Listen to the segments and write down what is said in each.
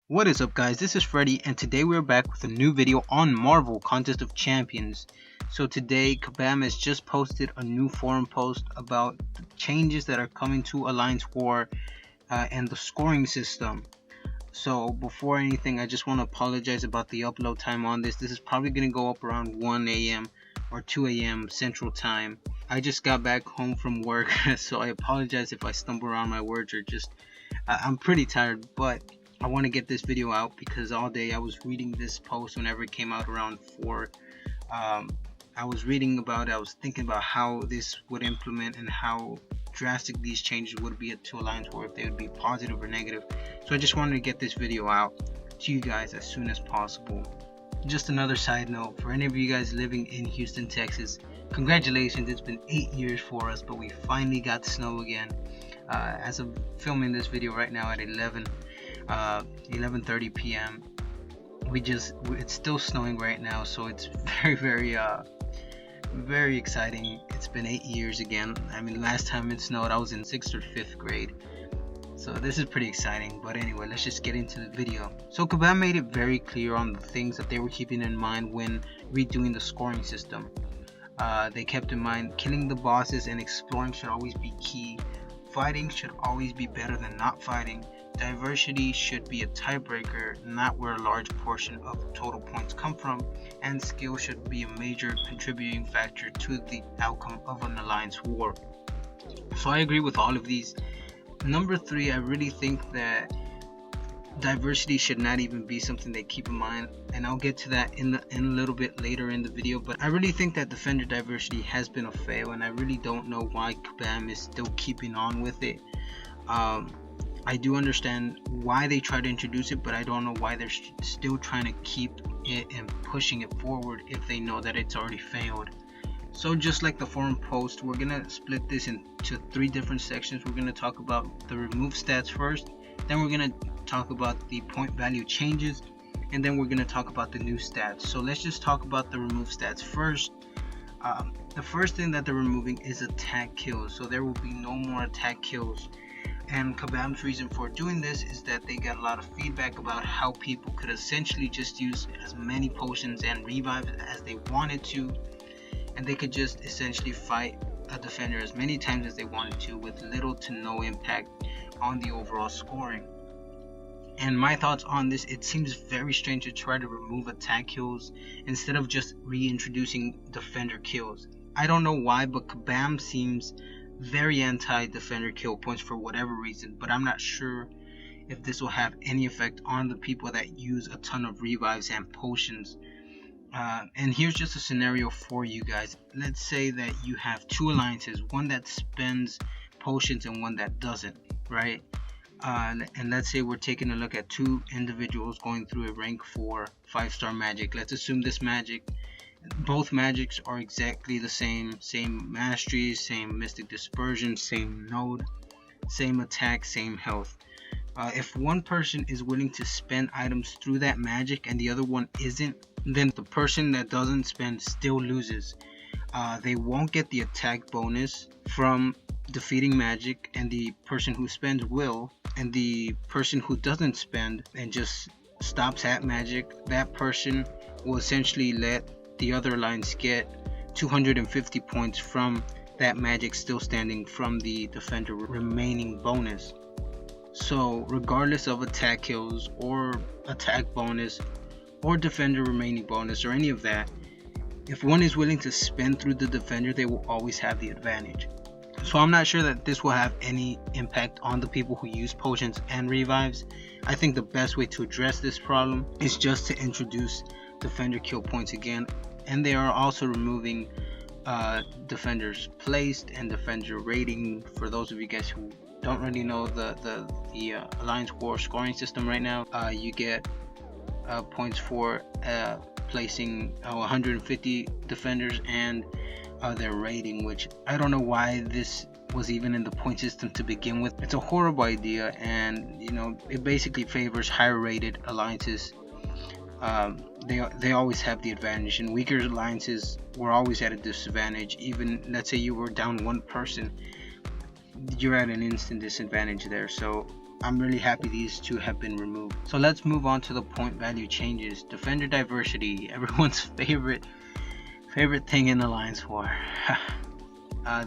What is up, guys? This is Freddy, and today we're back with a new video on Marvel Contest of Champions. So today Kabam has just posted a new forum post about the changes that are coming to Alliance War and the scoring system. So before anything, I just want to apologize about the upload time on this. This is probably going to go up around 1 a.m. or 2 a.m. Central Time. I just got back home from work, so I apologize if I stumble around my words or just I'm pretty tired, but I want to get this video out because all day I was reading this post whenever it came out around 4. I was reading about it, I was thinking about how this would implement and how drastic these changes would be to Alliance War, if they would be positive or negative. So I just wanted to get this video out to you guys as soon as possible. Just another side note, for any of you guys living in Houston, Texas, congratulations, it's been 8 years for us, but we finally got snow again. As of filming this video right now at 11:30 p.m. it's still snowing right now, so it's very exciting. It's been 8 years again. I mean, last time it snowed I was in 6th or 5th grade, so this is pretty exciting. But anyway, let's just get into the video. So Kabam made it very clear on the things that they were keeping in mind when redoing the scoring system. They kept in mind killing the bosses and exploring should always be key. Fighting should always be better than not fighting. Diversity should be a tiebreaker, not where a large portion of total points come from, and skill should be a major contributing factor to the outcome of an alliance war. So I agree with all of these. Number 3, I really think that diversity should not even be something they keep in mind, and I'll get to that in a little bit later in the video. But I really think that defender diversity has been a fail, and I really don't know why Kabam is still keeping on with it. I do understand why they try to introduce it, but I don't know why they're still trying to keep it and pushing it forward if they know that it's already failed. So just like the forum post, we're gonna split this into 3 different sections. We're gonna talk about the remove stats first, then we're gonna talk about the point value changes, and then we're gonna talk about the new stats. So let's just talk about the remove stats first. The first thing that they're removing is attack kills, so there will be no more attack kills. And Kabam's reason for doing this is that they got a lot of feedback about how people could essentially just use as many potions and revives as they wanted to, and they could just essentially fight a defender as many times as they wanted to with little to no impact on the overall scoring. And my thoughts on this, it seems very strange to try to remove attack kills instead of just reintroducing defender kills. I don't know why, but Kabam seems very anti-defender kill points for whatever reason, but I'm not sure if this will have any effect on the people that use a ton of revives and potions. And here's just a scenario for you guys. Let's say that you have 2 alliances, one that spends potions and one that doesn't, right? And let's say we're taking a look at 2 individuals going through a rank 4 5-star magic. Let's assume this magic, both magics are exactly the same mastery, same mystic dispersion, same node, same attack, same health. If one person is willing to spend items through that magic and the other one isn't, then the person that doesn't spend still loses. They won't get the attack bonus from defeating magic, and the person who spends will, and the person who doesn't spend and just stops at magic, that person will essentially let the other alliance get 250 points from that magic still standing from the defender remaining bonus. So regardless of attack kills or attack bonus or defender remaining bonus or any of that, if one is willing to spend through the defender, they will always have the advantage. So I'm not sure that this will have any impact on the people who use potions and revives. I think the best way to address this problem is just to introduce defender kill points again, and they are also removing defenders placed and defender rating. For those of you guys who don't really know the Alliance War scoring system right now, you get points for placing 150 defenders and their rating, which I don't know why this was even in the point system to begin with. It's a horrible idea, and you know, it basically favors higher rated alliances. They always have the advantage, and weaker alliances were always at a disadvantage. Even let's say you were down 1 person, you're at an instant disadvantage there. So I'm really happy these two have been removed. So let's move on to the point value changes. Defender diversity, everyone's favorite thing in Alliance War.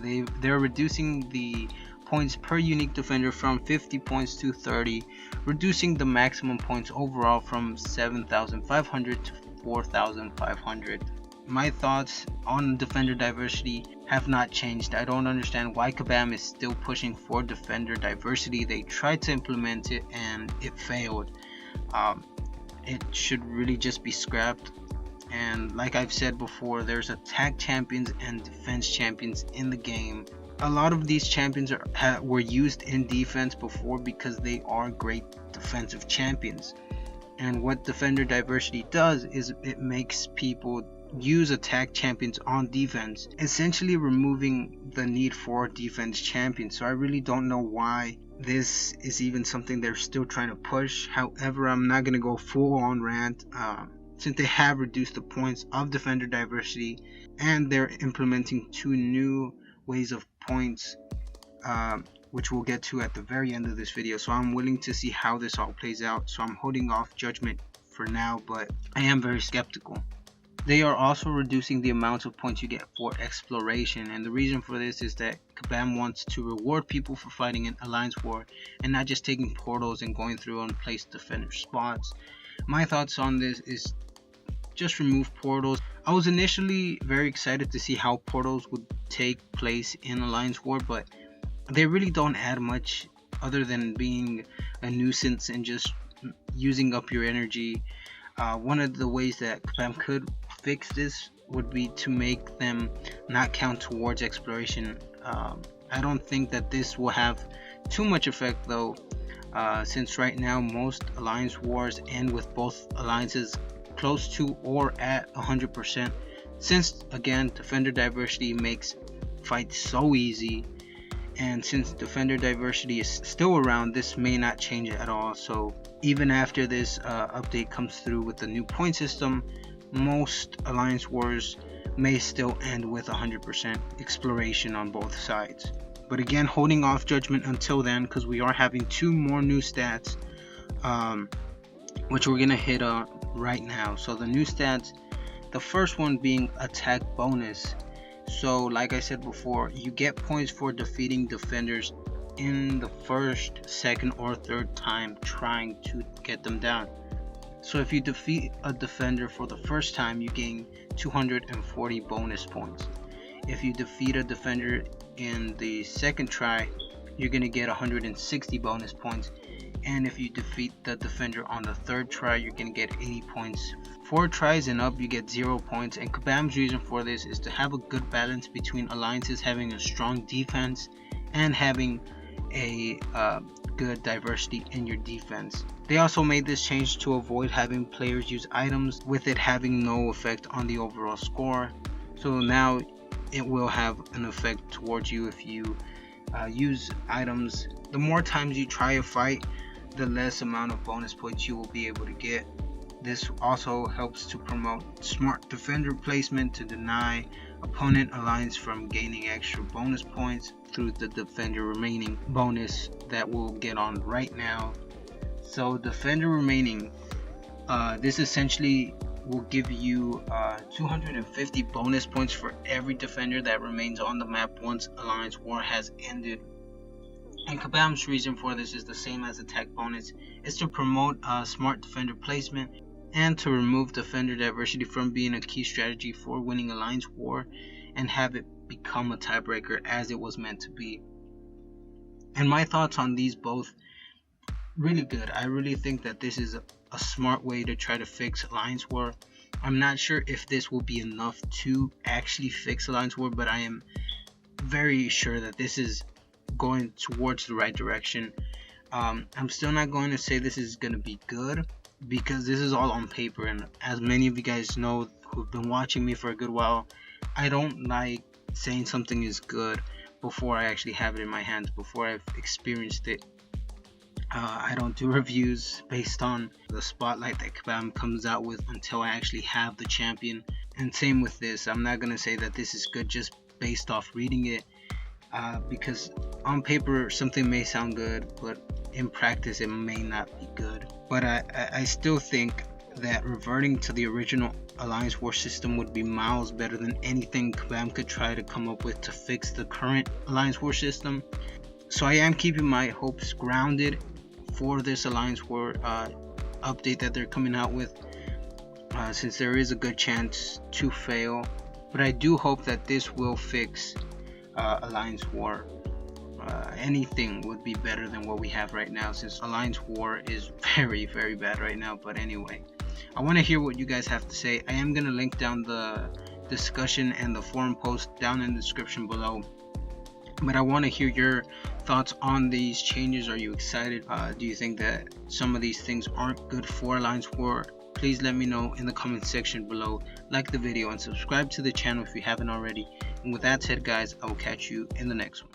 They're reducing the points per unique defender from 50 points to 30, reducing the maximum points overall from 7,500 to 4,500. My thoughts on defender diversity have not changed. I don't understand why Kabam is still pushing for defender diversity. They tried to implement it and it failed. It should really just be scrapped. And like I've said before, there's attack champions and defense champions in the game. A lot of these champions were used in defense before because they are great defensive champions. And what defender diversity does is it makes people use attack champions on defense, essentially removing the need for defense champions. So I really don't know why this is even something they're still trying to push. However, I'm not going to go full on rant since they have reduced the points of defender diversity and they're implementing 2 new ways of points, which we'll get to at the very end of this video. So I'm willing to see how this all plays out, so I'm holding off judgment for now, but I am very skeptical. They are also reducing the amount of points you get for exploration, and the reason for this is that Kabam wants to reward people for fighting in Alliance War and not just taking portals and going through unplaced defender spots. My thoughts on this is just remove portals. I was initially very excited to see how portals would take place in Alliance War, but they really don't add much other than being a nuisance and just using up your energy. One of the ways that Kabam could fix this would be to make them not count towards exploration. I don't think that this will have too much effect though, since right now most Alliance Wars end with both alliances close to or at 100%, since again defender diversity makes fights so easy. And since defender diversity is still around, this may not change at all. So even after this update comes through with the new point system, most Alliance Wars may still end with 100% exploration on both sides. But again, holding off judgment until then, because we are having 2 more new stats, which we're gonna hit on right now. So the new stats, the first one being attack bonus. So like I said before, you get points for defeating defenders in the first, second, or third time trying to get them down. So if you defeat a defender for the first time, you gain 240 bonus points. If you defeat a defender in the second try, you're going to get 160 bonus points. And if you defeat the defender on the third try, you're going to get 80 points. 4 tries and up, you get 0 points. And Kabam's reason for this is to have a good balance between alliances having a strong defense and having a good diversity in your defense. They also made this change to avoid having players use items with it having no effect on the overall score. So now it will have an effect towards you if you use items. The more times you try a fight, the less amount of bonus points you will be able to get. This also helps to promote smart defender placement to deny opponent alliance from gaining extra bonus points through the defender remaining bonus that we'll get on right now. So defender remaining, this essentially will give you 250 bonus points for every defender that remains on the map once Alliance War has ended. And Kabam's reason for this is the same as attack bonus, is to promote smart defender placement and to remove defender diversity from being a key strategy for winning Alliance War and have it become a tiebreaker as it was meant to be. And my thoughts on these both, really good. I really think that this is a smart way to try to fix Alliance War. I'm not sure if this will be enough to actually fix Alliance War, but I am very sure that this is going towards the right direction. I'm still not going to say this is going to be good, because this is all on paper, and as many of you guys know who've been watching me for a good while, I don't like saying something is good before I actually have it in my hands, before I've experienced it. I don't do reviews based on the spotlight that Kabam comes out with until I actually have the champion. And same with this, I'm not going to say that this is good just based off reading it. because on paper something may sound good, but in practice it may not be good. But I still think that reverting to the original Alliance War system would be miles better than anything Kabam could try to come up with to fix the current Alliance War system. So I am keeping my hopes grounded for this Alliance War update that they're coming out with, since there is a good chance to fail. But I do hope that this will fix Alliance War. Anything would be better than what we have right now, since Alliance War is very, very bad right now. But anyway, I want to hear what you guys have to say. I am going to link down the discussion and the forum post down in the description below. But I want to hear your thoughts on these changes. Are you excited? Do you think that some of these things aren't good for Alliance War? Please let me know in the comment section below. Like the video and subscribe to the channel if you haven't already. And with that said, guys, I will catch you in the next one.